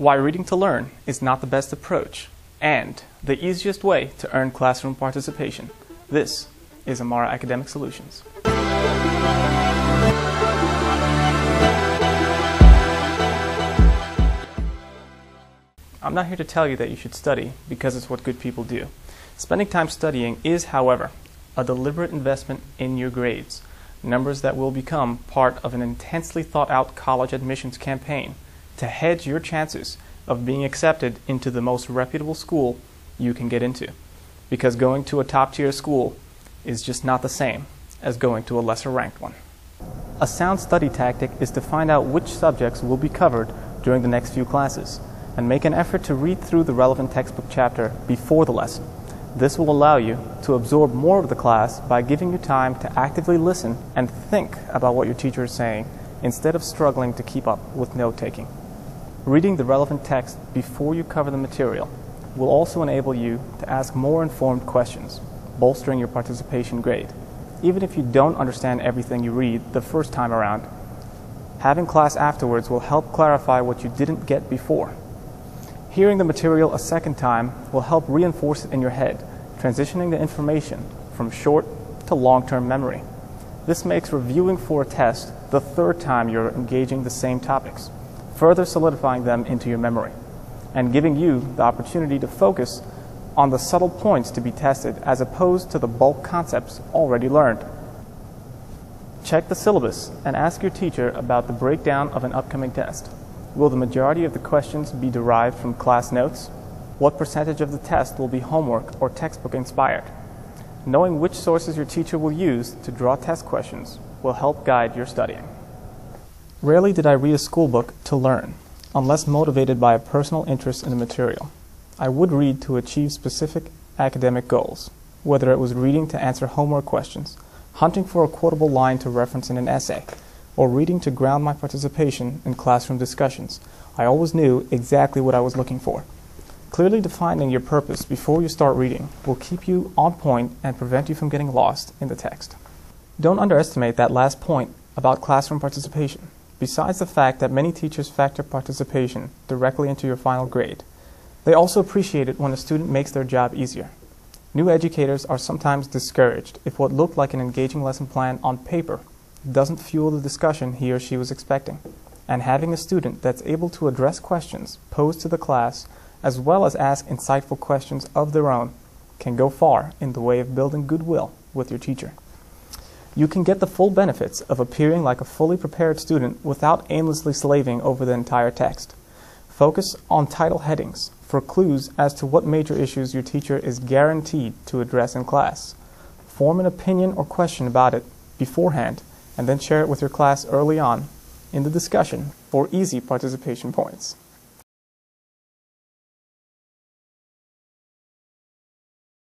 why reading to learn is not the best approach, and the easiest way to earn classroom participation. This is Amara Academic Solutions. I'm not here to tell you that you should study because it's what good people do. Spending time studying is, however, a deliberate investment in your grades, numbers that will become part of an intensely thought-out college admissions campaign to hedge your chances of being accepted into the most reputable school you can get into. Because going to a top-tier school is just not the same as going to a lesser-ranked one. A sound study tactic is to find out which subjects will be covered during the next few classes, and make an effort to read through the relevant textbook chapter before the lesson. This will allow you to absorb more of the class by giving you time to actively listen and think about what your teacher is saying instead of struggling to keep up with note-taking. Reading the relevant text before you cover the material will also enable you to ask more informed questions, bolstering your participation grade. Even if you don't understand everything you read the first time around, having class afterwards will help clarify what you didn't get before. Hearing the material a second time will help reinforce it in your head, transitioning the information from short to long-term memory. This makes reviewing for a test the third time you're engaging the same topics, further solidifying them into your memory, and giving you the opportunity to focus on the subtle points to be tested as opposed to the bulk concepts already learned. Check the syllabus and ask your teacher about the breakdown of an upcoming test. Will the majority of the questions be derived from class notes? What percentage of the test will be homework or textbook inspired? Knowing which sources your teacher will use to draw test questions will help guide your studying. Rarely did I read a school book to learn, unless motivated by a personal interest in the material. I would read to achieve specific academic goals, whether it was reading to answer homework questions, hunting for a quotable line to reference in an essay, or reading to ground my participation in classroom discussions. I always knew exactly what I was looking for. Clearly defining your purpose before you start reading will keep you on point and prevent you from getting lost in the text. Don't underestimate that last point about classroom participation. Besides the fact that many teachers factor participation directly into your final grade, they also appreciate it when a student makes their job easier. New educators are sometimes discouraged if what looked like an engaging lesson plan on paper doesn't fuel the discussion he or she was expecting. And having a student that's able to address questions posed to the class as well as ask insightful questions of their own can go far in the way of building goodwill with your teacher. You can get the full benefits of appearing like a fully prepared student without aimlessly slaving over the entire text. Focus on title headings for clues as to what major issues your teacher is guaranteed to address in class. Form an opinion or question about it beforehand and then share it with your class early on in the discussion for easy participation points.